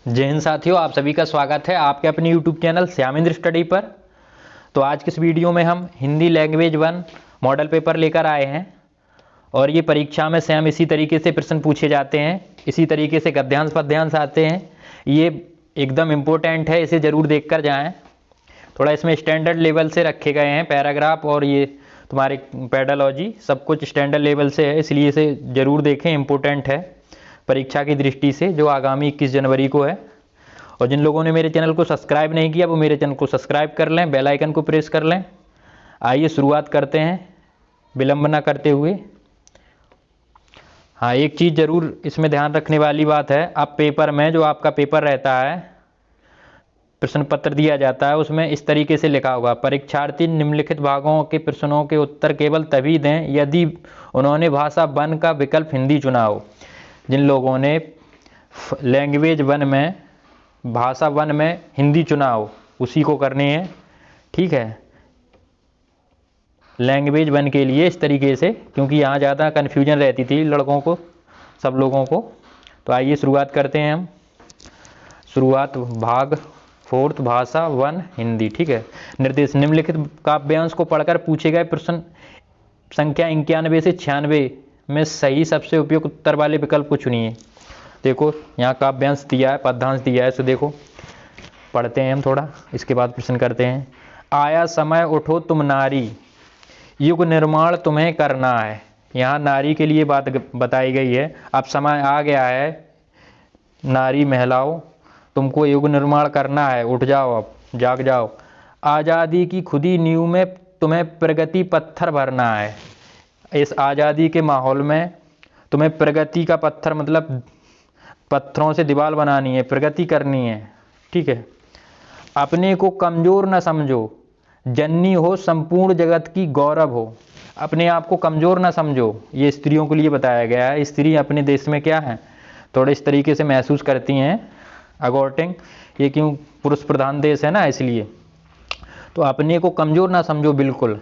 जय हिंद साथियों, आप सभी का स्वागत है आपके अपने यूट्यूब चैनल श्यामेंद्र स्टडी पर। तो आज के इस वीडियो में हम हिंदी लैंग्वेज 1 मॉडल पेपर लेकर आए हैं और ये परीक्षा में सेम इसी तरीके से प्रश्न पूछे जाते हैं, इसी तरीके से गद्यांश पद्यांश आते हैं। ये एकदम इम्पोर्टेंट है, इसे ज़रूर देख कर जाएँ। थोड़ा इसमें स्टैंडर्ड लेवल से रखे गए हैं पैराग्राफ और ये तुम्हारे पेडालॉजी सब कुछ स्टैंडर्ड लेवल से है, इसलिए इसे ज़रूर देखें, इम्पोर्टेंट है परीक्षा की दृष्टि से जो आगामी 21 जनवरी को है। और जिन लोगों ने मेरे चैनल को सब्सक्राइब नहीं किया वो मेरे चैनल को सब्सक्राइब कर लें, बेल आइकन को प्रेस कर लें। आइए शुरुआत करते हैं विलंब ना करते हुए। हाँ, एक चीज़ ज़रूर इसमें ध्यान रखने वाली बात है, अब पेपर में जो आपका पेपर रहता है, प्रश्न पत्र दिया जाता है, उसमें इस तरीके से लिखा होगा, परीक्षार्थी निम्नलिखित भागों के प्रश्नों के उत्तर केवल तभी दें यदि उन्होंने भाषा 1 का विकल्प हिंदी चुना हो। जिन लोगों ने लैंग्वेज 1 में भाषा 1 में हिंदी चुना हो उसी को करनी है, ठीक है। लैंग्वेज 1 के लिए इस तरीके से, क्योंकि यहाँ ज़्यादा कन्फ्यूजन रहती थी लड़कों को, सब लोगों को। तो आइए शुरुआत करते हैं हम। शुरुआत भाग 4 भाषा 1 हिंदी, ठीक है। निर्देश, निम्नलिखित काव्यांश को पढ़कर पूछे गए प्रश्न संख्या 91 से 96 में सही सबसे उपयुक्त उत्तर वाले विकल्प को चुनिए। देखो यहाँ काव्यांश दिया है, पद्यांश दिया है, सो देखो पढ़ते हैं हम थोड़ा, इसके बाद प्रश्न करते हैं। आया समय उठो तुम नारी, युग निर्माण तुम्हें करना है। यहाँ नारी के लिए बात बताई गई है। अब समय आ गया है, नारी महिलाओं तुमको युग निर्माण करना है, उठ जाओ, अब जाग जाओ। आज़ादी की खुदी नींव में तुम्हें प्रगति पत्थर भरना है। इस आज़ादी के माहौल में तुम्हें प्रगति का पत्थर मतलब पत्थरों से दीवार बनानी है, प्रगति करनी है, ठीक है। अपने को कमज़ोर न समझो, जननी हो संपूर्ण जगत की गौरव हो। अपने आप को कमज़ोर न समझो, ये स्त्रियों के लिए बताया गया है। स्त्री अपने देश में क्या है, थोड़े इस तरीके से महसूस करती हैं अकॉर्डिंग, ये क्यों पुरुष प्रधान देश है ना, इसलिए। तो अपने को कमज़ोर ना समझो बिल्कुल।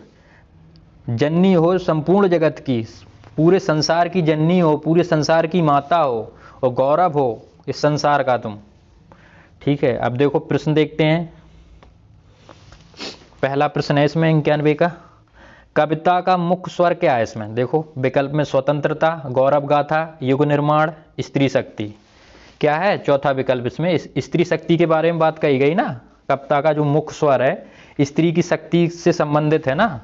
जननी हो संपूर्ण जगत की, पूरे संसार की जननी हो, पूरे संसार की माता हो और गौरव हो इस संसार का तुम, ठीक है। अब देखो प्रश्न देखते हैं। पहला प्रश्न है इसमें 91 का, कविता का मुख्य स्वर क्या है इसमें। देखो विकल्प में स्वतंत्रता, गौरव गाथा, युग निर्माण, स्त्री शक्ति। क्या है चौथा विकल्प इसमें, स्त्री शक्ति के बारे में बात कही गई ना। कविता का जो मुख्य स्वर है स्त्री की शक्ति से संबंधित है ना।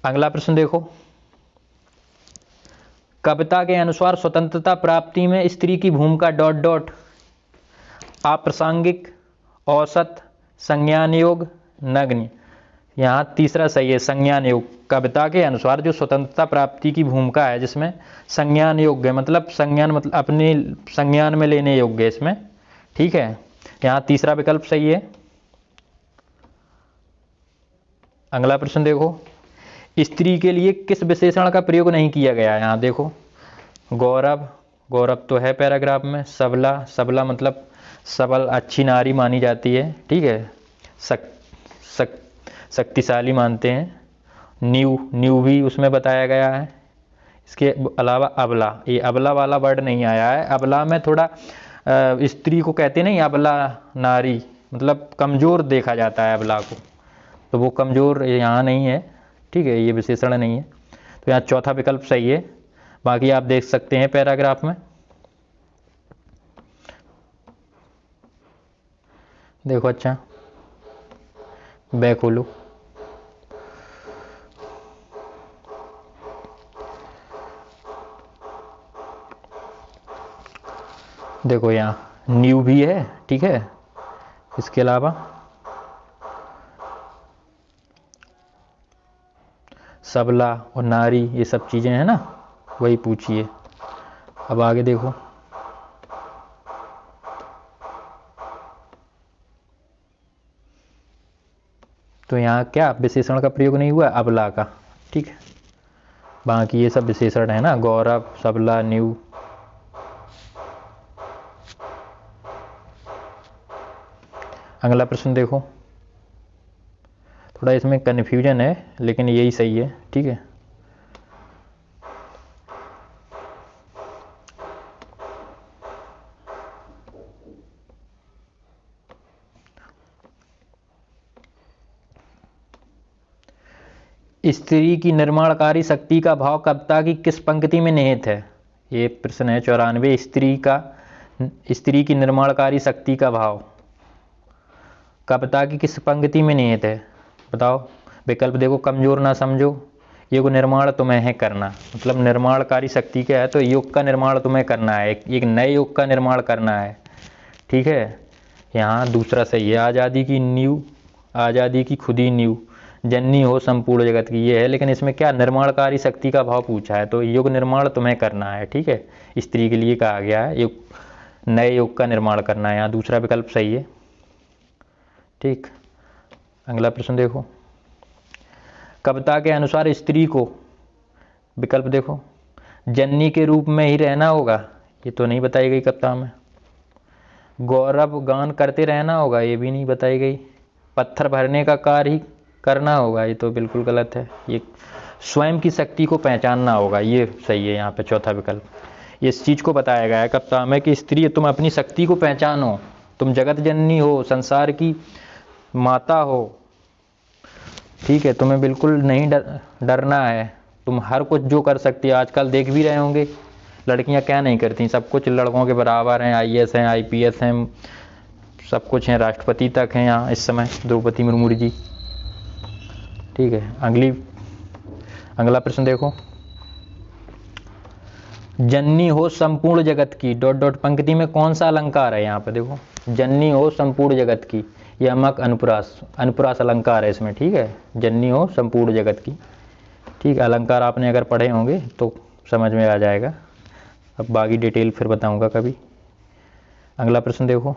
अगला प्रश्न देखो, कविता के अनुसार स्वतंत्रता प्राप्ति में स्त्री की भूमिका डॉट डॉट, अप्रासंगिक, औसत, संज्ञान योग, नग्न। यहाँ तीसरा सही है, संज्ञान योग। कविता के अनुसार जो स्वतंत्रता प्राप्ति की भूमिका है जिसमें संज्ञान योग्य, मतलब संज्ञान मतलब अपने संज्ञान में लेने योग्य इसमें, ठीक है। यहाँ तीसरा विकल्प सही है। अगला प्रश्न देखो, स्त्री के लिए किस विशेषण का प्रयोग नहीं किया गया। यहाँ देखो गौरव, गौरव तो है पैराग्राफ में। सबला, सबला मतलब सबल अच्छी नारी मानी जाती है, ठीक है, शक्तिशाली मानते हैं। न्यू, न्यू भी उसमें बताया गया है। इसके अलावा अबला, ये अबला वाला वर्ड नहीं आया है। अबला में थोड़ा स्त्री को कहते नहीं, अबला नारी मतलब कमज़ोर देखा जाता है अबला को, तो वो कमज़ोर यहाँ नहीं है, ठीक है, ये विशेषण नहीं है। तो यहाँ चौथा विकल्प सही है। बाकी आप देख सकते हैं पैराग्राफ में। देखो अच्छा बैक खोलो। देखो यहाँ न्यू भी है, ठीक है। इसके अलावा सबला और नारी ये सब चीज़ें हैं ना, वही पूछिए। अब आगे देखो, तो यहाँ क्या विशेषण का प्रयोग नहीं हुआ, अबला का, ठीक है। बाकी ये सब विशेषण है ना, गौरव, सबला, न्यू। अगला प्रश्न देखो, थोड़ा इसमें कन्फ्यूजन है लेकिन यही सही है, ठीक है। स्त्री की निर्माणकारी शक्ति का भाव कविता की किस पंक्ति में निहित है? ये प्रश्न है 94। स्त्री की निर्माणकारी शक्ति का भाव कविता की किस पंक्ति में निहित है? बताओ। विकल्प देखो, कमजोर ना समझो, युग निर्माण तुम्हें है करना। मतलब निर्माणकारी शक्ति क्या है? तो युग का निर्माण तुम्हें करना है, एक नए युग का निर्माण करना है। ठीक है, यहाँ दूसरा सही है। आज़ादी की नींव, आज़ादी की खुदी नींव, जननी हो संपूर्ण जगत की, ये है। लेकिन इसमें क्या निर्माणकारी शक्ति का भाव पूछा है, तो युग निर्माण तुम्हें करना है। ठीक है, स्त्री के लिए कहा गया है, युग, नए युग का निर्माण करना है। यहाँ दूसरा विकल्प सही है। ठीक, अगला प्रश्न देखो। कविता के अनुसार स्त्री को, विकल्प देखो, जननी के रूप में ही रहना होगा, ये तो नहीं बताई गई कविता में। गौरव गान करते रहना होगा, ये भी नहीं बताई गई। पत्थर भरने का कार्य ही करना होगा, ये तो बिल्कुल गलत है। ये स्वयं की शक्ति को पहचानना होगा, ये सही है यहाँ पे चौथा विकल्प। इस चीज़ को बताया गया है कविता में कि स्त्री तुम अपनी शक्ति को पहचानो, तुम जगत जननी हो, संसार की माता हो। ठीक है, तुम्हें बिल्कुल नहीं डरना है, तुम हर कुछ जो कर सकती है। आजकल देख भी रहे होंगे लड़कियां क्या नहीं करती, सब कुछ लड़कों के बराबर हैं। IAS हैं, IPS हैं, सब कुछ हैं, राष्ट्रपति तक हैं यहाँ इस समय, द्रौपदी मुर्मू जी। ठीक है, अगला प्रश्न देखो। जननी हो संपूर्ण जगत की, डॉट डॉट पंक्ति में कौन सा अलंकार है? यहाँ पे देखो, जननी हो संपूर्ण जगत की, यमक अनुप्रास अलंकार है इसमें। ठीक है, जननी हो संपूर्ण जगत की। ठीक है, अलंकार आपने अगर पढ़े होंगे तो समझ में आ जाएगा। अब बाकी डिटेल फिर बताऊंगा कभी। अगला प्रश्न देखो।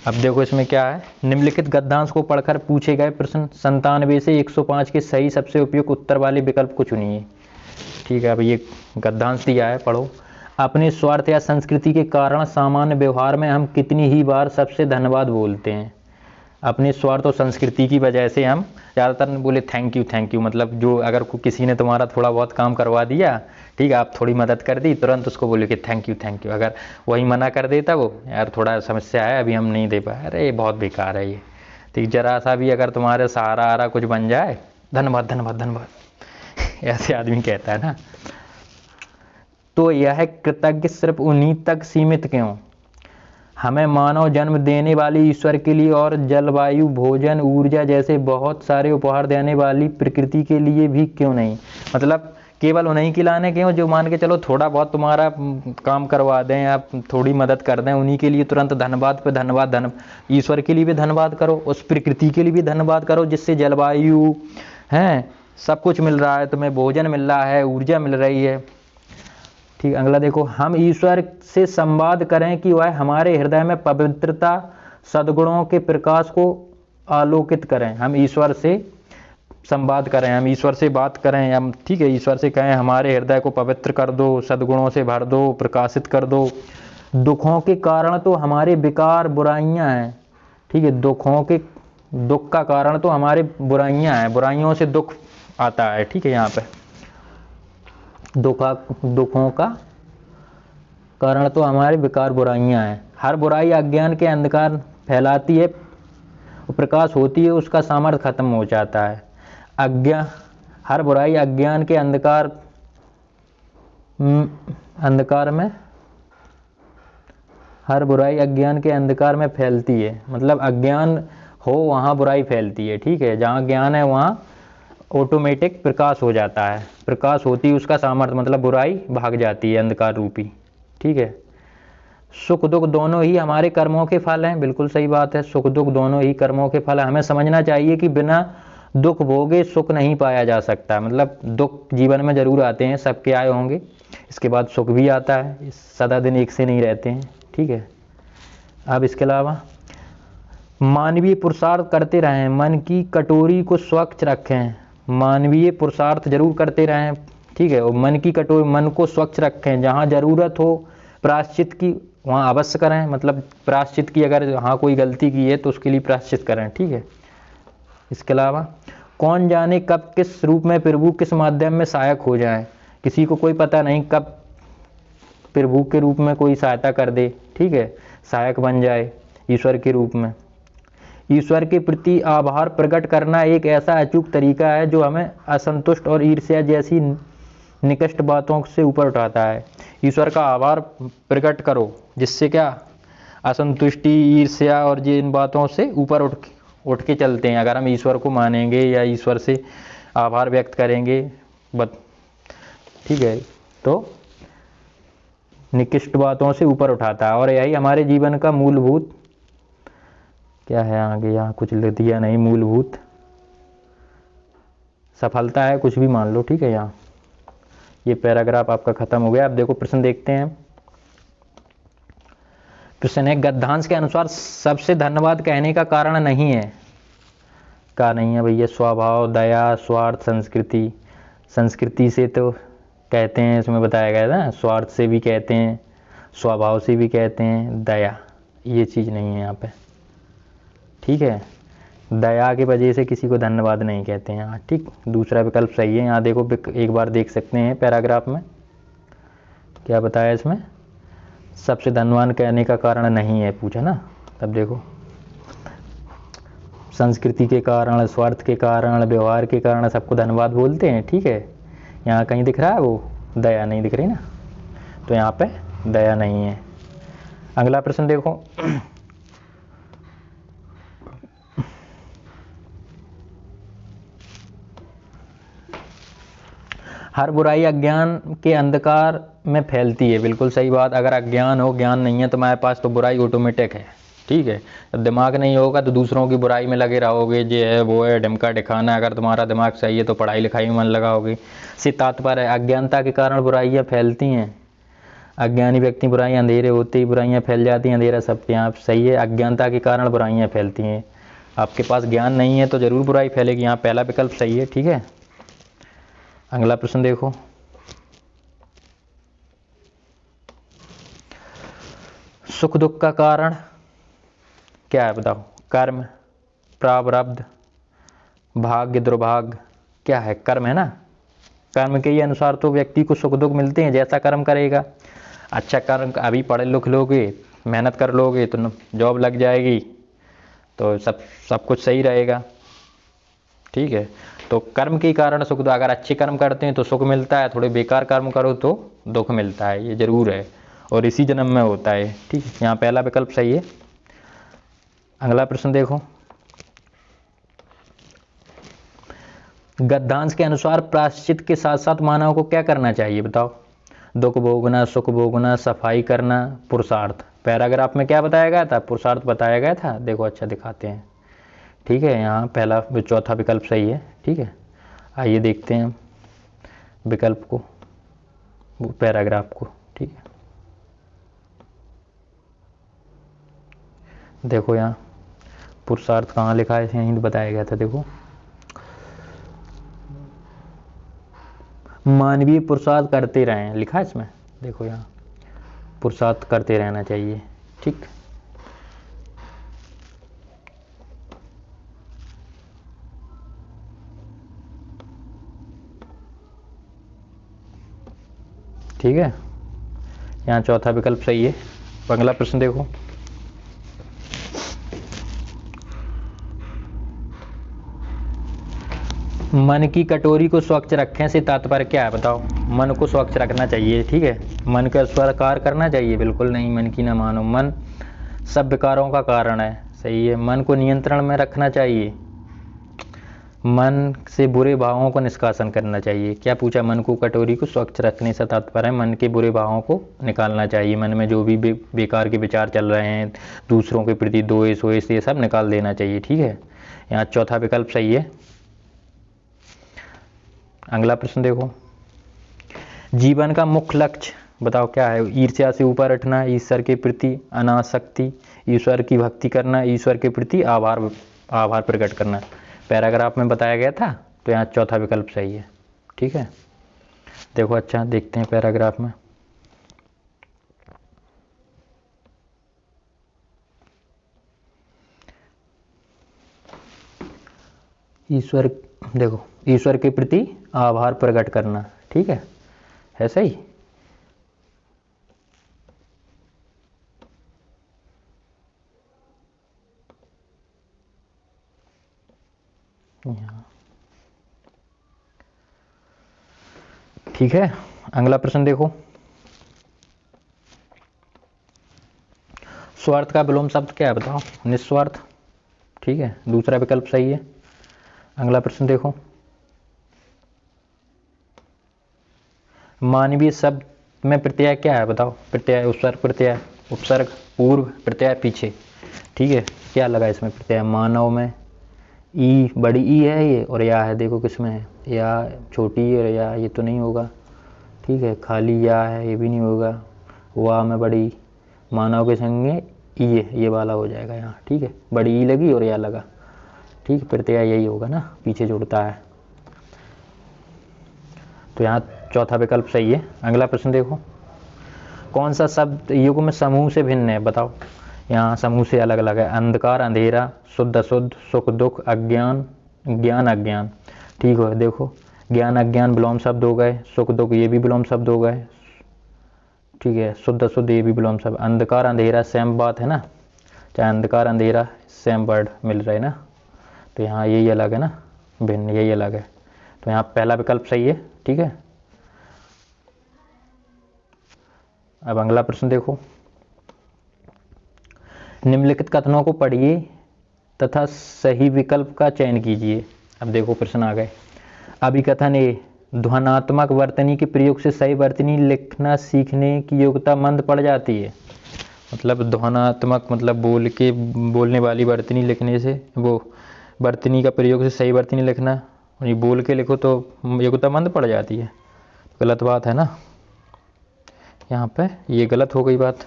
अब देखो इसमें क्या है, निम्नलिखित गद्यांश को पढ़कर पूछे गए प्रश्न 97 से 105 के सही सबसे उपयुक्त उत्तर वाले विकल्प को चुनिए। ठीक है, अब ये गद्यांश दिया है, पढ़ो। अपने स्वार्थ या संस्कृति के कारण सामान्य व्यवहार में हम कितनी ही बार सबसे धन्यवाद बोलते हैं? अपने स्वार्थ और संस्कृति की वजह से हम ज़्यादातर बोले थैंक यू, मतलब जो अगर किसी ने तुम्हारा थोड़ा बहुत काम करवा दिया, ठीक है, आप थोड़ी मदद कर दी, तुरंत उसको बोले कि थैंक यू। अगर वही मना कर देता, वो यार थोड़ा समस्या है अभी हम नहीं दे पाए, अरे ये बहुत बेकार है ये। तो जरा सा भी अगर तुम्हारे सहारा कुछ बन जाए, धन्यवाद ऐसे आदमी कहता है ना। तो यह कृतज्ञ सिर्फ उन्हीं तक सीमित क्यों? हमें मानव जन्म देने वाली ईश्वर के लिए और जलवायु, भोजन, ऊर्जा जैसे बहुत सारे उपहार देने वाली प्रकृति के लिए भी क्यों नहीं? मतलब केवल उन्हीं के लाने क्यों जो मान के चलो थोड़ा बहुत तुम्हारा काम करवा दें, आप थोड़ी मदद कर दें, उन्हीं के लिए तुरंत धन्यवाद पे धन्यवाद। ईश्वर के लिए भी धन्यवाद करो, उस प्रकृति के लिए भी धन्यवाद करो जिससे जलवायु है, सब कुछ मिल रहा है तुम्हें, भोजन मिल रहा है, ऊर्जा मिल रही है। ठीक, अगला देखो। हम ईश्वर से संवाद करें कि वह हमारे हृदय में पवित्रता, सद्गुणों के प्रकाश को आलोकित करें। हम ईश्वर से संवाद करें, हम ईश्वर से बात करें, हम ठीक है ईश्वर से कहें हमारे हृदय को पवित्र कर दो, सद्गुणों से भर दो, प्रकाशित कर दो। दुखों के कारण तो हमारे विकार बुराइयां हैं। ठीक है, दुख का कारण तो हमारे बुराइयां हैं, बुराइयों से दुख आता है। ठीक है, यहाँ पे दुखों का कारण तो हमारे विकार बुराइयां हैं। हर बुराई अज्ञान के अंधकार फैलाती है, प्रकाश होती है उसका सामर्थ्य खत्म हो जाता है। हर बुराई अज्ञान के अंधकार में, हर बुराई अज्ञान के अंधकार में फैलती है। मतलब अज्ञान हो वहाँ बुराई फैलती है। ठीक है, जहाँ ज्ञान है वहाँ ऑटोमेटिक प्रकाश हो जाता है, प्रकाश होती है उसका सामर्थ्य, मतलब बुराई भाग जाती है अंधकार रूपी। ठीक है, सुख दुख दोनों ही हमारे कर्मों के फल हैं। बिल्कुल सही बात है, सुख दुख दोनों ही कर्मों के फल हैं। हमें समझना चाहिए कि बिना दुख भोगे सुख नहीं पाया जा सकता। मतलब दुख जीवन में जरूर आते हैं, सबके आए होंगे, इसके बाद सुख भी आता है, सदा दिन एक से नहीं रहते हैं। ठीक है, अब इसके अलावा मानवीय पुरुषार्थ करते रहें, मन की कटोरी को स्वच्छ रखें। मानवीय पुरुषार्थ जरूर करते रहें। ठीक है, और मन को स्वच्छ रखें। जहाँ ज़रूरत हो प्रायश्चित की वहाँ अवश्य करें। मतलब प्रायश्चित की अगर हाँ कोई गलती की है तो उसके लिए प्रायश्चित करें। ठीक है, इसके अलावा कौन जाने कब किस रूप में प्रभु किस माध्यम में सहायक हो जाए। किसी को कोई पता नहीं कब प्रभु के रूप में कोई सहायता कर दे। ठीक है, सहायक बन जाए ईश्वर के रूप में। ईश्वर के प्रति आभार प्रकट करना एक ऐसा अचूक तरीका है जो हमें असंतुष्ट और ईर्ष्या जैसी निकृष्ट बातों से ऊपर उठाता है। ईश्वर का आभार प्रकट करो, जिससे क्या असंतुष्टि, ईर्ष्या और जिन बातों से ऊपर उठ के चलते हैं। अगर हम ईश्वर को मानेंगे या ईश्वर से आभार व्यक्त करेंगे, ठीक है, तो निकृष्ट बातों से ऊपर उठाता है। और यही हमारे जीवन का मूलभूत क्या है, आगे यहाँ कुछ लिख दिया नहीं, मूलभूत सफलता है, कुछ भी मान लो, ठीक है। यहाँ ये पैराग्राफ आपका खत्म हो गया। अब देखो प्रश्न देखते हैं। प्रश्न है, गद्यांश के अनुसार सबसे धन्यवाद कहने का कारण नहीं है। का नहीं है भैया, स्वभाव, दया, स्वार्थ, संस्कृति। संस्कृति से तो कहते हैं, इसमें बताया गया था ना, स्वार्थ से भी कहते हैं, स्वभाव से भी कहते हैं, दया ये चीज़ नहीं है यहाँ पे, ठीक है। दया की वजह से किसी को धन्यवाद नहीं कहते हैं यहाँ, ठीक। दूसरा विकल्प सही है। यहाँ देखो एक बार देख सकते हैं पैराग्राफ में क्या बताया, इसमें सबसे धनवान कहने का कारण नहीं है पूछा ना। तब देखो संस्कृति के कारण, स्वार्थ के कारण, व्यवहार के कारण सबको धन्यवाद बोलते हैं, ठीक है। यहाँ कहीं दिख रहा है वो दया नहीं दिख रही ना, तो यहाँ पे दया नहीं है। अगला प्रश्न देखो। हर बुराई अज्ञान के अंधकार में फैलती है। बिल्कुल सही बात। अगर अज्ञान हो, ज्ञान नहीं है तुम्हारे पास, तो बुराई ऑटोमेटिक है, ठीक है। जब दिमाग नहीं होगा तो दूसरों की बुराई में लगे रहोगे, ये है वो है, ढिमका दिखाना। अगर तुम्हारा दिमाग सही है तो पढ़ाई लिखाई में मन लगाओगे। से तात्पर्य है अज्ञानता के कारण बुराइयाँ फैलती हैं। अज्ञानी व्यक्ति बुराइयाँ, अंधेरे होते ही बुराइयाँ फैल जाती हैं। अंधेरा सब यहाँ सही है, अज्ञानता के कारण बुराइयाँ फैलती हैं। आपके पास ज्ञान नहीं है तो जरूर बुराई फैलेगी। यहाँ पहला विकल्प सही है, ठीक है। अगला प्रश्न देखो। सुख दुख का कारण क्या है बताओ। कर्म, प्रारब्ध, भाग्य, दुर्भाग्य। क्या है, कर्म है ना। कर्म के ही अनुसार तो व्यक्ति को सुख दुख मिलते हैं, जैसा कर्म करेगा। अच्छा कर्म, अभी पढ़े लिख लोगे, मेहनत कर लोगे तो जॉब लग जाएगी, तो सब कुछ सही रहेगा, ठीक है। तो कर्म के कारण सुख, अगर अच्छे कर्म करते हैं तो सुख मिलता है, थोड़े बेकार कर्म करो तो दुख मिलता है, ये जरूर है, और इसी जन्म में होता है, ठीक है। यहाँ पहला विकल्प सही है। अगला प्रश्न देखो। गद्यांश के अनुसार प्रायश्चित के साथ साथ मानव को क्या करना चाहिए बताओ। दुख भोगना, सुख भोगना, सफाई करना, पुरुषार्थ। पैराग्राफ में क्या बताया गया था, पुरुषार्थ बताया गया था। देखो अच्छा दिखाते हैं, ठीक है। यहाँ पहला चौथा विकल्प सही है, ठीक है। आइए देखते हैं विकल्प को, पैराग्राफ को, ठीक है। देखो यहाँ पुरुषार्थ कहाँ लिखा है, यहीं बताया गया था। देखो मानवीय पुरुषार्थ करते रहें लिखा है इसमें। देखो यहाँ पुरुषार्थ करते रहना चाहिए, ठीक। ठीक है, यहाँ चौथा विकल्प सही है। अगला प्रश्न देखो। मन की कटोरी को स्वच्छ रखें से तात्पर्य क्या है बताओ। मन को स्वच्छ रखना चाहिए, ठीक है। मन का स्वीकार करना चाहिए, बिल्कुल नहीं, मन की ना मानो। मन सब विकारों का कारण है, सही है। मन को नियंत्रण में रखना चाहिए। मन से बुरे भावों को निष्कासन करना चाहिए। क्या पूछा, मन को कटोरी को स्वच्छ रखने से तात्पर्य है मन के बुरे भावों को निकालना चाहिए। मन में जो भी बेकार के विचार चल रहे हैं, दूसरों के प्रति द्वेष वोष, ये सब निकाल देना चाहिए, ठीक है। यहाँ चौथा विकल्प सही है। अगला प्रश्न देखो। जीवन का मुख्य लक्ष्य बताओ क्या है। ईर्ष्या से ऊपर उठना, ईश्वर के प्रति अनासक्ति, ईश्वर की भक्ति करना, ईश्वर के प्रति आभार प्रकट करना। पैराग्राफ में बताया गया था, तो यहाँ चौथा विकल्प सही है, ठीक है। देखो अच्छा देखते हैं पैराग्राफ में। ईश्वर, देखो ईश्वर के प्रति आभार प्रकट करना, ठीक है सही। यहाँ। ठीक है, अगला प्रश्न देखो। स्वार्थ का विलोम शब्द क्या है बताओ? निस्वार्थ। ठीक है, दूसरा विकल्प सही है। अगला प्रश्न देखो। मानवीय शब्द में प्रत्यय क्या है बताओ? प्रत्यय, उपसर्ग, प्रत्यय, उपसर्ग, पूर्व, प्रत्यय, पीछे। ठीक है, क्या लगा इसमें प्रत्यय? मानव में ई, बड़ी ई है ये, और या है, देखो किसमें है, या छोटी और या, ये तो नहीं होगा। ठीक है, खाली या है, ये भी नहीं होगा। वाह में बड़ी, मानव के संगे ई, ये वाला हो जाएगा यहाँ। ठीक है, बड़ी ई लगी और या लगा। ठीक है, प्रत्यय यही होगा ना, पीछे जुड़ता है। तो यहाँ चौथा विकल्प सही है। अगला प्रश्न देखो। कौन सा शब्द युग में समूह से भिन्न है बताओ? यहाँ समूह से अलग अलग है। अंधकार, अंधेरा, शुद्ध अशुद्ध, सुख दुख, अज्ञान, ज्ञान अज्ञान। ठीक है, देखो ज्ञान अज्ञान विलोम शब्द हो गए, सुख दुख ये भी विलोम शब्द हो गए। ठीक है, शुद्ध अशुद्ध ये भी विलोम शब्द। अंधकार अंधेरा सेम बात है ना, चाहे अंधकार अंधेरा सेम वर्ड मिल रहे हैं ना, तो यहाँ यही अलग है ना, भिन्न, यही अलग है। तो यहाँ पहला विकल्प सही है। ठीक है, अब अगला प्रश्न देखो। निम्नलिखित कथनों को पढ़िए तथा सही विकल्प का चयन कीजिए। अब देखो प्रश्न आ गए। अभिकथन ए, ध्वनात्मक वर्तनी के प्रयोग से सही वर्तनी लिखना सीखने की योग्यता मंद पड़ जाती है। मतलब ध्वनात्मक मतलब बोलने वाली वर्तनी लिखने से, वो वर्तनी का प्रयोग से सही वर्तनी लिखना, ये बोल के लिखो तो योग्यता मंद पड़ जाती है। गलत बात है ना, यहाँ पे ये गलत हो गई बात।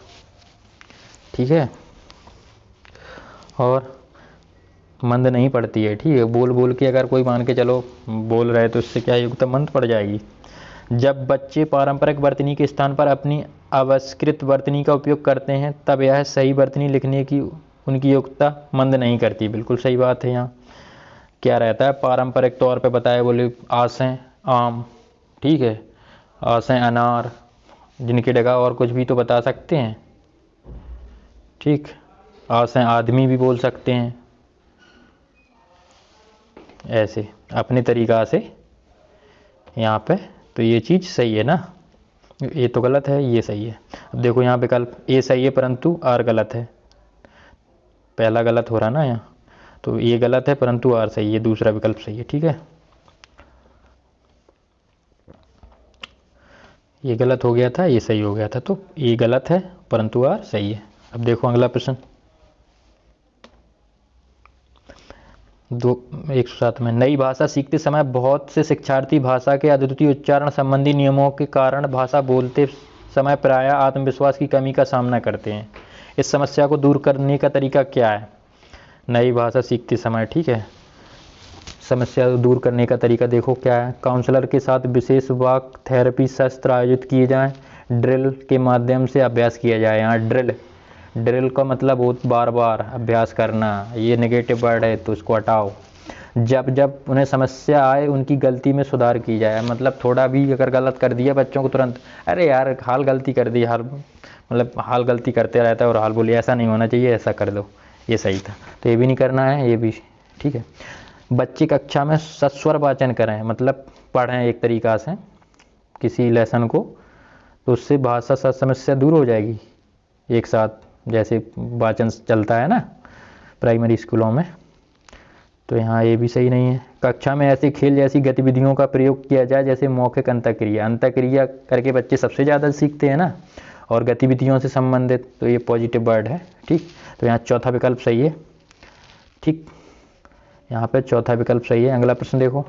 ठीक है, और मंद नहीं पड़ती है। ठीक है, बोल बोल के अगर कोई मान के चलो बोल रहे तो इससे क्या योग्यता मंद पड़ जाएगी। जब बच्चे पारंपरिक वर्तनी के स्थान पर अपनी अवस्कृत वर्तनी का उपयोग करते हैं तब यह सही वर्तनी लिखने की उनकी योग्यता मंद नहीं करती। बिल्कुल सही बात है। यहाँ क्या रहता है, पारंपरिक तौर पे बताए, बोले आसें आम, ठीक है, आसें अनार, जिनकी जगह और कुछ भी तो बता सकते हैं। ठीक, आसें आदमी भी बोल सकते हैं, ऐसे अपने तरीक़ा से यहाँ पे। तो ये चीज़ सही है ना, ये तो गलत है, ये सही है। अब देखो यहाँ विकल्प ए सही है परंतु आर गलत है। पहला गलत हो रहा ना यहाँ, तो ये गलत है परंतु आर सही है, दूसरा विकल्प सही है। ठीक है, ये गलत हो गया था, ये सही हो गया था, तो ये गलत है परंतु आर सही है। अब देखो अगला प्रश्न 107 में। नई भाषा सीखते समय बहुत से शिक्षार्थी भाषा के अद्वितीय उच्चारण संबंधी नियमों के कारण भाषा बोलते समय प्रायः आत्मविश्वास की कमी का सामना करते हैं। इस समस्या को दूर करने का तरीका क्या है? नई भाषा सीखते समय, ठीक है, समस्या को दूर करने का तरीका देखो क्या है। काउंसलर के साथ विशेष वाक थेरेपी सत्र आयोजित किए जाएं, ड्रिल के माध्यम से अभ्यास किया जाए। यहाँ ड्रिल का मतलब हो बार बार अभ्यास करना, ये नेगेटिव वर्ड है तो इसको हटाओ। जब उन्हें समस्या आए उनकी गलती में सुधार की जाए। मतलब थोड़ा भी अगर गलत कर दिया बच्चों को तुरंत, अरे यार हाल गलती कर दी, हाल गलती करते रहता है और हाल बोलिए ऐसा नहीं होना चाहिए, ऐसा कर दो, ये सही था, तो ये भी नहीं करना है, ये भी ठीक है। बच्चे कक्षा में सस्वर वाचन करें, मतलब पढ़ें एक तरीक़ा से किसी लेसन को, तो उससे भाषा समस्या दूर हो जाएगी। एक साथ जैसे वाचन चलता है ना प्राइमरी स्कूलों में, तो यहाँ ये भी सही नहीं है। कक्षा में ऐसे खेल जैसी गतिविधियों का प्रयोग किया जाए जैसे मौखिक अंतःक्रिया करके बच्चे सबसे ज़्यादा सीखते हैं ना, और गतिविधियों से संबंधित, तो ये पॉजिटिव वर्ड है। ठीक, तो यहाँ चौथा विकल्प सही है। ठीक, यहाँ पे चौथा विकल्प सही है। अगला प्रश्न देखो।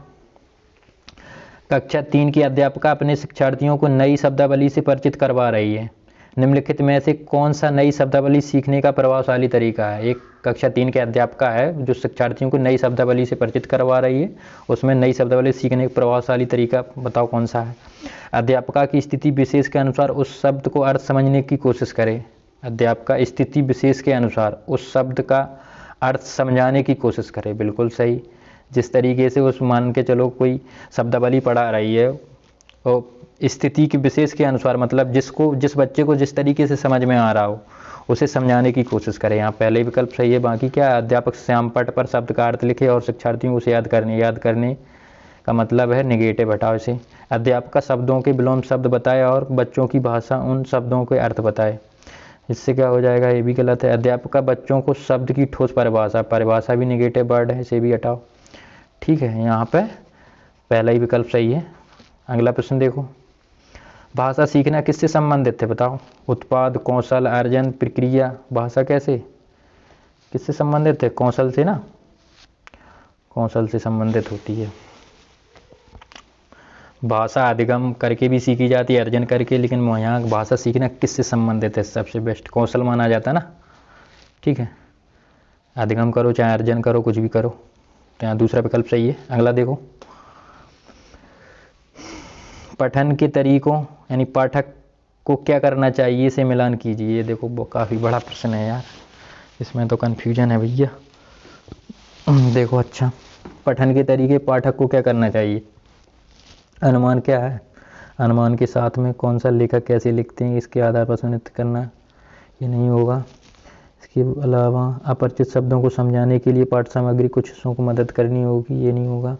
कक्षा 3 की अध्यापिका अपने शिक्षार्थियों को नई शब्दावली से परिचित करवा रही है। निम्नलिखित में से कौन सा नई शब्दावली सीखने का प्रभावशाली तरीका है? एक कक्षा 3 के अध्यापिका है जो शिक्षार्थियों को नई शब्दावली से परिचित करवा रही है, उसमें नई शब्दावली सीखने का प्रभावशाली तरीका बताओ कौन सा है? अध्यापिका की स्थिति विशेष के अनुसार उस शब्द को अर्थ समझने की कोशिश करें। अध्यापिका स्थिति विशेष के अनुसार उस शब्द का अर्थ समझाने की कोशिश करें, बिल्कुल सही। जिस तरीके से उस मान के चलो कोई शब्दावली पढ़ा रही है और स्थिति की विशेष के अनुसार, मतलब जिस बच्चे को जिस तरीके से समझ में आ रहा हो उसे समझाने की कोशिश करें। यहाँ पहले विकल्प सही है। बाकी क्या है, अध्यापक श्याम पट पर शब्द का अर्थ लिखे और शिक्षार्थियों को उसे याद करने का मतलब है नेगेटिव हटाओ इसे। अध्यापक का शब्दों के विलोम शब्द बताए और बच्चों की भाषा उन शब्दों के अर्थ बताए। इससे क्या हो जाएगा, ये भी गलत है। अध्यापक का बच्चों को शब्द की ठोस परिभाषा भी नेगेटिव वर्ड है, इसे भी हटाओ। ठीक है, यहाँ पे पहला ही विकल्प सही है। अगला प्रश्न देखो, भाषा सीखना किससे संबंधित है बताओ। उत्पाद, कौशल, अर्जन, प्रक्रिया। भाषा कैसे किससे संबंधित है, कौशल से ना, कौशल से संबंधित होती है। भाषा अधिगम करके भी सीखी जाती है, अर्जन करके, लेकिन यहाँ भाषा सीखना किससे संबंधित है, सबसे बेस्ट कौशल माना जाता है ना। ठीक है, अधिगम करो चाहे अर्जन करो, कुछ भी करो, तो यहाँ दूसरा विकल्प सही है। अगला देखो, पठन के तरीकों यानी पाठक को क्या करना चाहिए से मिलान कीजिए। ये देखो वो काफ़ी बड़ा प्रश्न है यार, इसमें तो कन्फ्यूजन है भैया। देखो अच्छा, पठन के तरीके पाठक को क्या करना चाहिए। अनुमान क्या है, अनुमान के साथ में कौन सा लेखक कैसे लिखते हैं इसके आधार पर सुनिश्चित करना, ये नहीं होगा। इसके अलावा अपरिचित शब्दों को समझाने के लिए पाठ सामग्री कुछ हिस्सों को मदद करनी होगी, ये नहीं होगा।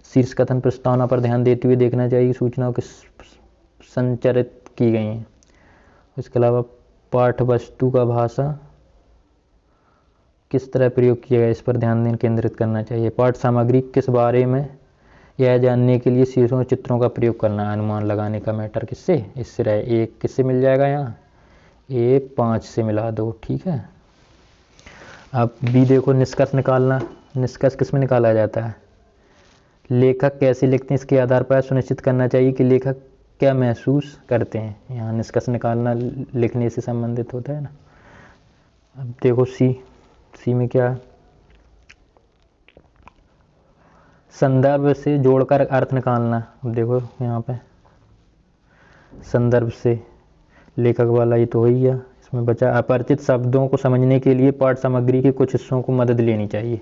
शीर्ष कथन प्रस्तावना पर ध्यान देते हुए देखना चाहिए सूचनाओं किस संचरित की गई हैं। इसके अलावा पाठ वस्तु का भाषा किस तरह प्रयोग किया गया, इस पर ध्यान केंद्रित करना चाहिए। पाठ सामग्री किस बारे में, यह जानने के लिए शीर्षों चित्रों का प्रयोग करना। अनुमान लगाने का मैटर किससे, इससे रहे। एक किससे मिल जाएगा यहाँ, ए 5 से मिला दो। ठीक है, अब भी देखो, निष्कर्ष निकालना। निष्कर्ष किस में निकाला जाता है, लेखक कैसे लिखते हैं इसके आधार पर सुनिश्चित करना चाहिए कि लेखक क्या महसूस करते हैं। यहाँ निष्कर्ष निकालना लिखने से संबंधित होता है ना। अब देखो सी में क्या है, संदर्भ से जोड़कर अर्थ निकालना। अब देखो यहाँ पे संदर्भ से लेखक वाला ही तो हो ही गया, इसमें बचा अपरिचित शब्दों को समझने के लिए पाठ सामग्री के कुछ हिस्सों को मदद लेनी चाहिए।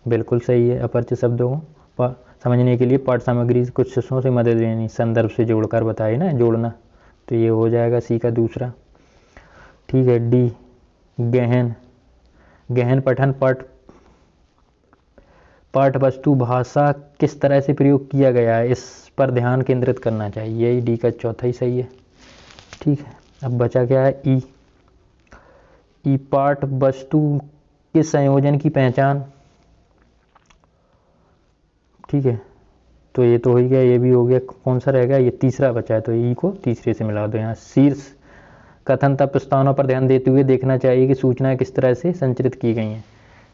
बिल्कुल सही है, अपरिचित शब्दों को समझने के लिए पाठ सामग्री से कुछ हिस्सों से मदद लेनी, संदर्भ से जोड़कर बताए ना, जोड़ना, तो ये हो जाएगा सी का दूसरा। ठीक है, डी गहन पठन पाठ वस्तु भाषा किस तरह से प्रयोग किया गया है, इस पर ध्यान केंद्रित करना चाहिए, यही डी का चौथा ही सही है। ठीक है, अब बचा क्या है, ई पाठ वस्तु के संयोजन की पहचान। ठीक है, तो ये तो हो ही गया, ये भी हो गया। कौन सा रहेगा, ये तीसरा बचा है, तो ई को तीसरे से मिला दो। यहाँ शीर्ष कथन तब प्रस्तावना पर ध्यान देते हुए देखना चाहिए कि सूचनाएं किस तरह से संचरित की गई हैं।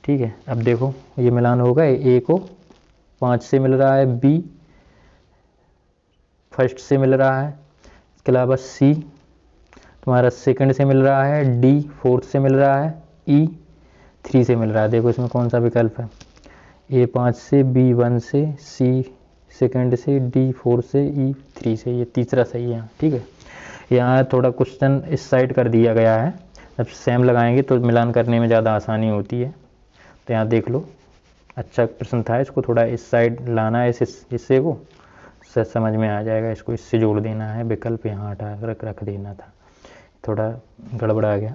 ठीक है, अब देखो ये मिलान होगा, ए को 5 से मिल रहा है, बी फर्स्ट से मिल रहा है, इसके अलावा सी तुम्हारा सेकंड से मिल रहा है, डी फोर्थ से मिल रहा है, ई 3 से मिल रहा है। देखो इसमें कौन सा विकल्प है, ए 5 से, बी 1 से, सी सेकंड से, डी 4 से, ई 3 से, ये तीसरा सही है। ठीक है, यहाँ थोड़ा क्वेश्चन इस साइड कर दिया गया है, जब सेम लगाएंगे तो मिलान करने में ज़्यादा आसानी होती है। तो यहाँ देख लो, अच्छा प्रश्न था, इसको थोड़ा इस साइड लाना है, इससे वो समझ में आ जाएगा। इसको इससे जोड़ देना है, विकल्प यहाँ हटा रख देना था, थोड़ा गड़बड़ा गया।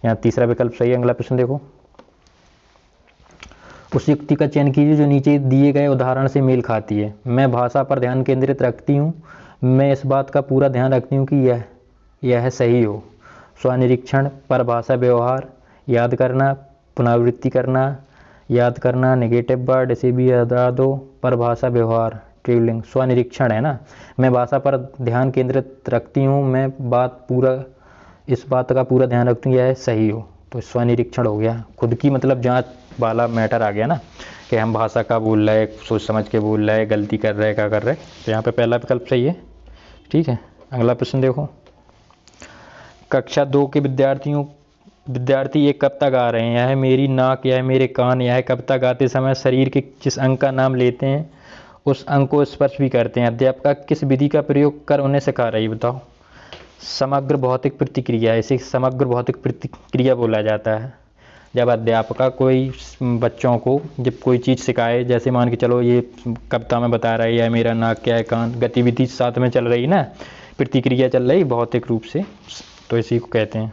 यहाँ तीसरा विकल्प सही है। अगला प्रश्न देखो, उस युक्ति का चयन कीजिए जो नीचे दिए गए उदाहरण से मेल खाती है। मैं भाषा पर ध्यान केंद्रित रखती हूँ, मैं इस बात का पूरा ध्यान रखती हूँ कि यह सही हो। स्वनिरीक्षण, परभाषा व्यवहार, याद करना, पुनरावृत्ति करना, याद करना, नेगेटिव वर्ड, इसे भी हटा दो। परभाषा व्यवहार, ट्रेवलिंग, स्वनिरीक्षण है ना, मैं भाषा पर ध्यान केंद्रित रखती हूँ, मैं इस बात का पूरा ध्यान रखती हूँ यह सही हो, तो स्वनिरीक्षण हो गया। खुद की मतलब जांच वाला मैटर आ गया ना, कि हम भाषा का बोल रहे, सोच समझ के बोल रहे, गलती कर रहे, क्या कर रहे, तो यहाँ पे पहला विकल्प सही है। ठीक है, अगला प्रश्न देखो, कक्षा 2 के विद्यार्थी एक कविता गा रहे हैं। यह है मेरी नाक, यह है मेरे कान। यह कविता गाते समय शरीर के जिस अंग का नाम लेते हैं उस अंग को स्पर्श भी करते हैं। अध्यापिका किस विधि का प्रयोग कर उन्हें सिखा रही, बताओ। समग्र भौतिक प्रतिक्रिया, इसे समग्र भौतिक प्रतिक्रिया बोला जाता है। जब अध्यापिका कोई बच्चों को जब कोई चीज़ सिखाए, जैसे मान के चलो ये कविता में बता रहा है, यह मेरा नाक, क्या है कान, गतिविधि साथ में चल रही ना, प्रतिक्रिया चल रही भौतिक रूप से, तो इसी को कहते हैं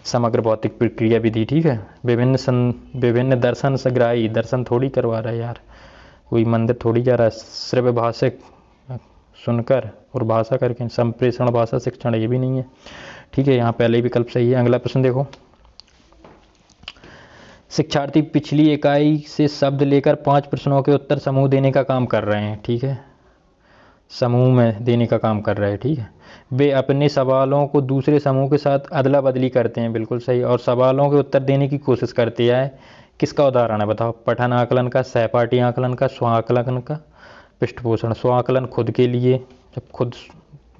समग्र भौतिक प्रक्रिया विधि, ठीक है। विभिन्न दर्शन संग्राही, दर्शन थोड़ी करवा रहा है यार, कोई मंदिर थोड़ी जा रहा है। श्रव्य भाषिक, सुनकर और भाषा करके। संप्रेषण भाषा शिक्षण, ये भी नहीं है, ठीक है। यहाँ पहले विकल्प सही है। अगला प्रश्न देखो, शिक्षार्थी पिछली इकाई से शब्द लेकर 5 प्रश्नों के उत्तर समूह देने का काम कर रहे हैं, ठीक है। समूह में देने का काम कर रहे हैं, ठीक है। वे अपने सवालों को दूसरे समूह के साथ अदला बदली करते हैं, बिल्कुल सही। और सवालों के उत्तर देने की कोशिश करते हैं। किसका उदाहरण है बताओ? पठन आकलन का, सहपाठी आकलन का, स्व आकलन का, पृष्ठपोषण। स्व आकलन खुद के लिए, जब खुद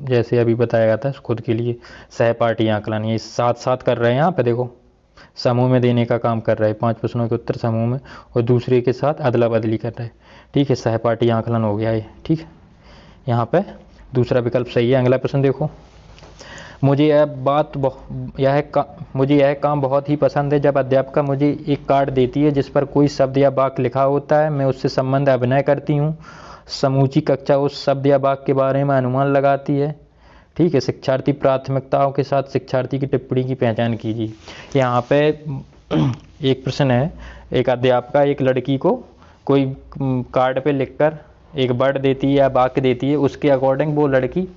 जैसे अभी बताया गया था खुद के लिए। सहपाठी आकलन ये साथ साथ कर रहे हैं, यहाँ पे देखो समूह में देने का काम कर रहे हैं, 5 प्रश्नों के उत्तर समूह में और दूसरे के साथ अदला बदली कर रहे हैं, ठीक है। सहपाठी आकलन हो गया ये, ठीक है। यहाँ पे दूसरा विकल्प सही है। अगला प्रश्न देखो, मुझे यह काम बहुत ही पसंद है जब अध्यापिका मुझे एक कार्ड देती है जिस पर कोई शब्द या वाक्य लिखा होता है। मैं उससे संबंध अभिनय करती हूँ। समूची कक्षा उस शब्द या वाक्य के बारे में अनुमान लगाती है, ठीक है। शिक्षार्थी प्राथमिकताओं के साथ शिक्षार्थी की टिप्पणी की पहचान कीजिए। यहाँ पे एक प्रश्न है, एक अध्यापिका एक लड़की को कोई कार्ड पे लिखकर एक वर्ड देती है या वाक्य देती है, उसके अकॉर्डिंग वो लड़की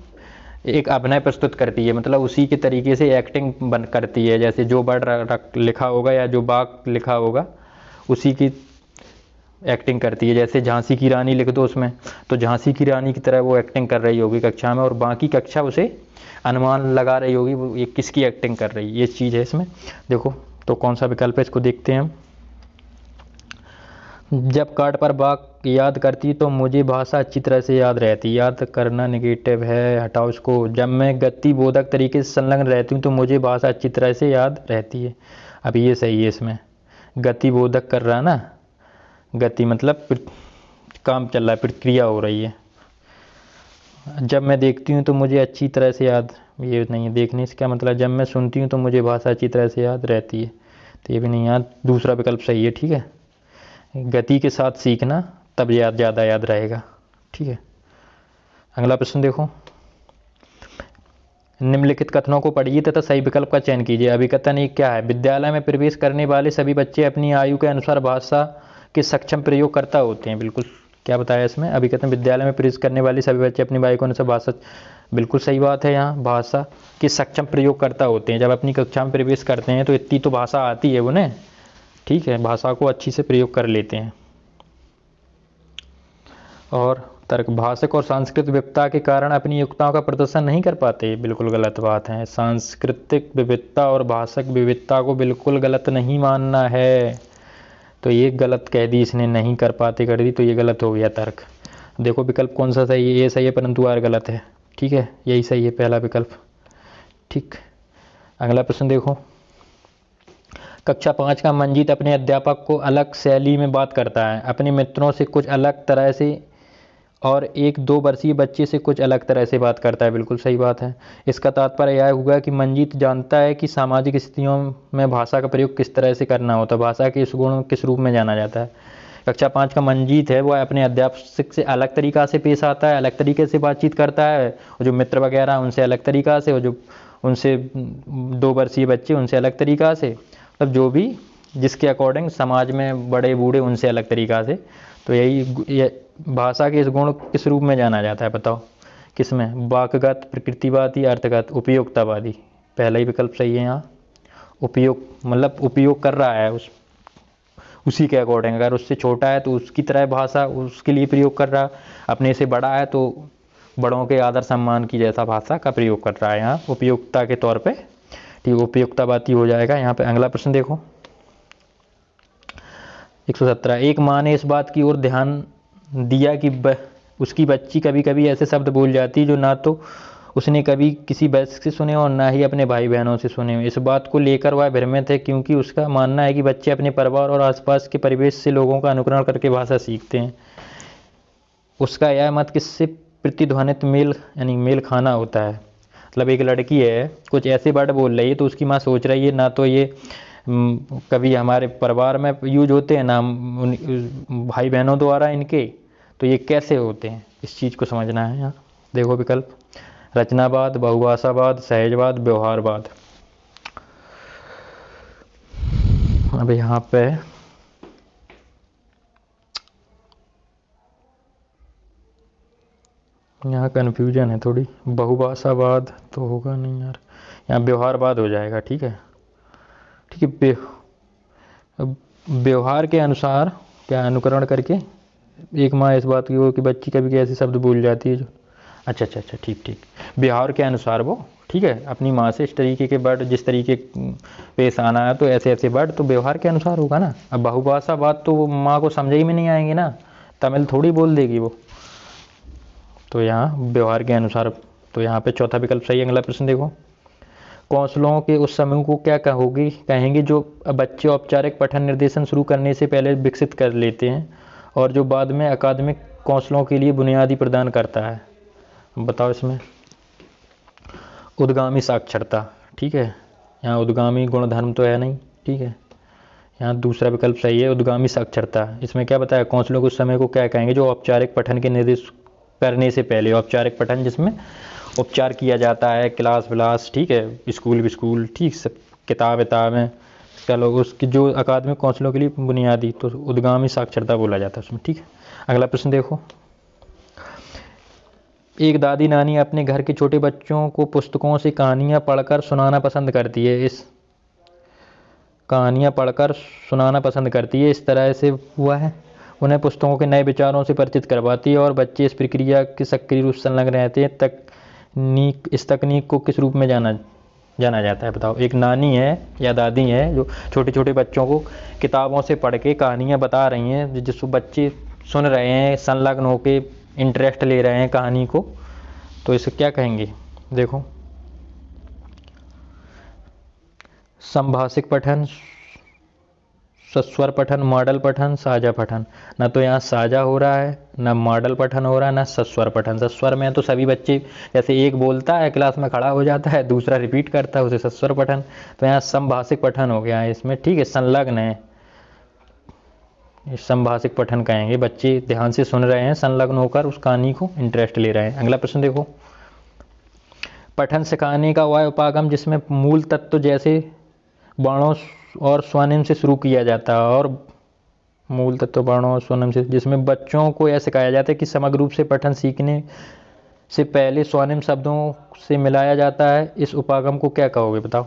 एक अभिनय प्रस्तुत करती है, मतलब उसी के तरीके से एक्टिंग बन करती है। जैसे जो वर्ड लिखा होगा या जो वाक्य लिखा होगा उसी की एक्टिंग करती है। जैसे झांसी की रानी लिख दो उसमें, तो झांसी की रानी की तरह वो एक्टिंग कर रही होगी कक्षा में, और बाकी कक्षा उसे अनुमान लगा रही होगी वो ये किसकी एक्टिंग कर रही है। ये चीज़ है इसमें, देखो तो कौन सा विकल्प है इसको देखते हैं हम। जब कार्ड पर वाक्य याद करती तो मुझे भाषा अच्छी तरह से याद रहती। याद करना नेगेटिव है, हटाओ इसको। जब मैं गति बोधक तरीके से संलग्न रहती हूँ तो मुझे भाषा अच्छी तरह से याद रहती है। अब ये सही है, इसमें गति बोधक कर रहा है ना, गति मतलब काम चल रहा है, प्रक्रिया हो रही है। जब मैं देखती हूँ तो मुझे अच्छी तरह से याद, ये नहीं है। देखने से क्या मतलब? जब मैं सुनती हूँ तो मुझे भाषा अच्छी तरह से याद रहती है, तो ये भी नहीं याद। दूसरा विकल्प सही है, ठीक है। गति के साथ सीखना तब ज़्यादा याद रहेगा, ठीक है। अगला प्रश्न देखो, निम्नलिखित कथनों को पढ़िए तथा सही विकल्प का चयन कीजिए। अभिकथन एक क्या है? विद्यालय में प्रवेश करने वाले सभी बच्चे अपनी आयु के अनुसार भाषा के सक्षम प्रयोगकर्ता होते हैं, बिल्कुल। क्या बताया इसमें? अभिकथन विद्यालय में प्रवेश करने वाले सभी बच्चे अपनी आयु के अनुसार भाषा, बिल्कुल सही बात है। यहाँ भाषा के सक्षम प्रयोगकर्ता होते हैं। जब अपनी कक्षा में प्रवेश करते हैं तो इतनी तो भाषा आती है उन्हें, ठीक है, भाषा को अच्छी से प्रयोग कर लेते हैं। और तर्क, भाषिक और सांस्कृतिक विविधता के कारण अपनी योग्यताओं का प्रदर्शन नहीं कर पाते, बिल्कुल गलत बात है। सांस्कृतिक विविधता और भाषिक विविधता को बिल्कुल गलत नहीं मानना है, तो ये गलत कह दी इसने, नहीं कर पाते कर दी, तो ये गलत हो गया तर्क। देखो विकल्प कौन सा सही है? ये सही है परंतु आर गलत है, ठीक है, यही सही है पहला विकल्प, ठीक। अगला प्रश्न देखो, कक्षा 5 का मंजीत अपने अध्यापक को अलग शैली में बात करता है, अपने मित्रों से कुछ अलग तरह से और एक 2 वर्षीय बच्चे से कुछ अलग तरह से बात करता है, बिल्कुल सही बात है। इसका तात्पर्य यह हुआ कि मंजीत जानता है कि सामाजिक स्थितियों में भाषा का प्रयोग किस तरह से करना होता है, भाषा के इस गुण किस रूप में जाना जाता है। कक्षा 5 का मंजीत है वह अपने अध्यापक से अलग तरीक़ा से पेश आता है, अलग तरीके से बातचीत करता है, और जो मित्र वगैरह उनसे अलग तरीक़ा से, और जो उनसे 2 वर्षीय बच्चे उनसे अलग तरीक़ा से, मतलब जो भी जिसके अकॉर्डिंग समाज में बड़े बूढ़े उनसे अलग तरीक़ा से। तो यही भाषा के इस गुण किस रूप में जाना जाता है बताओ? किसमें? वाक्यगत, प्रकृतिवादी, अर्थगत, उपयोगितावादी। पहला ही विकल्प सही है यहाँ। उपयोग मतलब उपयोग कर रहा है उसी के अकॉर्डिंग, अगर उससे छोटा है तो उसकी तरह भाषा उसके लिए प्रयोग कर रहा है, अपने से बड़ा है तो बड़ों के आदर सम्मान की जैसा भाषा का प्रयोग कर रहा है यहाँ उपयोगिता के तौर पे, ठीक, उपयोगितावादी हो जाएगा यहाँ पे। अगला प्रश्न देखो, 117, एक माँ ने इस बात की ओर ध्यान दिया कि उसकी बच्ची कभी कभी ऐसे शब्द बोल जाती जो ना तो उसने कभी किसी वयस्क से सुने और ना ही अपने भाई बहनों से सुने। इस बात को लेकर वह भ्रमित है क्योंकि उसका मानना है कि बच्चे अपने परिवार और आसपास के परिवेश से लोगों का अनुकरण करके भाषा सीखते हैं। उसका यह मत किससे प्रतिध्वनित मेल यानी मेल खाना होता है। मतलब एक लड़की है कुछ ऐसे वर्ड बोल रही है तो उसकी माँ सोच रही है ना तो ये कभी हमारे परिवार में यूज होते हैं ना भाई बहनों द्वारा इनके, तो ये कैसे होते हैं, इस चीज़ को समझना है यहाँ। देखो विकल्प, रचनावाद, बहुभाषावाद, सहजवाद, व्यवहारवाद। अब यहाँ पे यहाँ कन्फ्यूजन है थोड़ी, बहुभाषावाद तो होगा नहीं यार, यहाँ व्यवहारवाद हो जाएगा। ठीक है, ठीक है। अब व्यवहार के अनुसार क्या अनुकरण करके एक माँ इस बात की हो कि बच्ची कभी ऐसे शब्द भूल जाती है जो, अच्छा अच्छा अच्छा, ठीक ठीक, व्यवहार के अनुसार वो, ठीक है, अपनी माँ से इस तरीके के वर्ड जिस तरीके पेश आना है तो ऐसे ऐसे वर्ड तो व्यवहार के अनुसार होगा ना। अब बहुभाषावाद तो वो माँ को समझ ही में नहीं आएंगे ना, तमिल थोड़ी बोल देगी वो, तो यहाँ व्यवहार के अनुसार। तो यहाँ पे चौथा विकल्प सही है। अगला प्रश्न देखो, कौंसलों के उस समूह को क्या कहेंगे जो बच्चे औपचारिक पठन निर्देशन शुरू करने से पहले विकसित कर लेते हैं और जो बाद में अकादमिक कौंसलों के लिए बुनियादी प्रदान करता है। बताओ इसमें। उद्गामी साक्षरता, ठीक है, यहाँ उद्गामी गुणधर्म तो है नहीं, ठीक है, यहाँ दूसरा विकल्प सही है, उद्गामी साक्षरता। इसमें क्या बताया, कौंसलों के उस समय को क्या कहेंगे जो औपचारिक पठन के निर्देश करने से पहले, औपचारिक पठन जिसमें उपचार किया जाता है, क्लास व्लास, ठीक है, स्कूल विस्कूल, ठीक, सब किताब विताबें, चलो उसकी जो अकादमिक कौंसलों के लिए बुनियादी, तो उद्गामी साक्षरता बोला जाता है उसमें। ठीक है, अगला प्रश्न देखो, एक दादी नानी अपने घर के छोटे बच्चों को पुस्तकों से कहानियाँ पढ़कर सुनाना पसंद करती है। इस कहानियाँ पढ़कर सुनाना पसंद करती है, इस तरह से हुआ है, उन्हें पुस्तकों के नए विचारों से परिचित करवाती है और बच्चे इस प्रक्रिया के सक्रिय रूप से संलग्न रहते हैं। इस तकनीक को किस रूप में जाना जाता है? बताओ। एक नानी है या दादी है जो छोटे छोटे बच्चों को किताबों से पढ़ के कहानियाँ बता रही हैं, जिसको बच्चे सुन रहे हैं, संलग्न होके इंटरेस्ट ले रहे हैं कहानी को, तो इसे क्या कहेंगे? देखो, संभाषिक पठन, सस्वर पठन, मॉडल पठन, साझा पठन। ना तो यहाँ साझा हो रहा है, ना मॉडल पठन हो रहा है, ना सस्वर पठन। सस्वर में तो सभी बच्चे जैसे एक बोलता है क्लास में खड़ा हो जाता है, दूसरा रिपीट करता है, उसे सस्वर पठन। तो यहाँ संभाषिक पठन हो गया है इसमें, ठीक है, संलग्न है, संभाषिक पठन कहेंगे, बच्चे ध्यान से सुन रहे हैं, संलग्न होकर उस कहानी को इंटरेस्ट ले रहे हैं। अगला प्रश्न देखो, पठन सिखाने का वह उपागम जिसमें मूल तत्व जैसे वर्णों और स्वनिम से शुरू किया जाता है, और मूल तत्व वर्णों और स्वनिम से, जिसमें बच्चों को यह सिखाया जाता है कि समग्र रूप से पठन सीखने से पहले स्वनिम शब्दों से मिलाया जाता है, इस उपागम को क्या कहोगे? बताओ।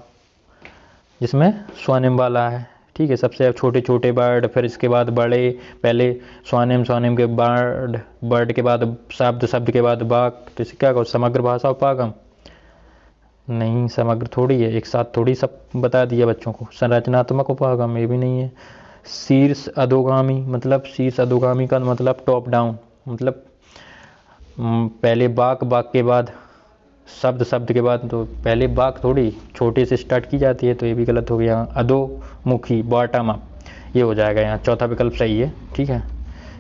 जिसमें स्वनिम वाला है, ठीक है, सबसे छोटे छोटे वर्ड, फिर इसके बाद बड़े, पहले स्वनिम, स्वनिम के वर्ड, वर्ड के बाद शब्द, शब्द के बाद वाक्य, तो इसे क्या कहो? समग्र भाषा उपागम? नहीं, समग्र थोड़ी है, एक साथ थोड़ी सब बता दिया बच्चों को। संरचनात्मक उपागम ये भी नहीं है। शीर्ष अधोगामी, मतलब शीर्ष अधोगामी का मतलब टॉप डाउन, मतलब पहले वाक्य, वाक्य के बाद शब्द, शब्द के बाद, तो पहले वाक्य थोड़ी छोटे से स्टार्ट की जाती है, तो ये भी गलत हो गया। अधोमुखी, बॉटम अप, ये हो जाएगा यहाँ, चौथा विकल्प सही है। ठीक है,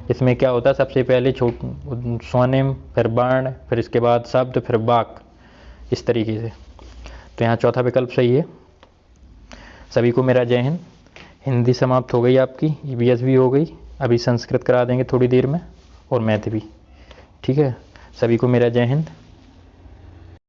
इसमें क्या होता है, सबसे पहले स्वनिम, फिर वर्ण, फिर इसके बाद शब्द, फिर वाक्य, इस तरीके से। तो यहाँ चौथा विकल्प सही है। सभी को मेरा जय हिंद। हिंदी समाप्त हो गई आपकी, ईवीएस भी हो गई, अभी संस्कृत करा देंगे थोड़ी देर में, और मैथ भी। ठीक है, सभी को मेरा जय हिंद।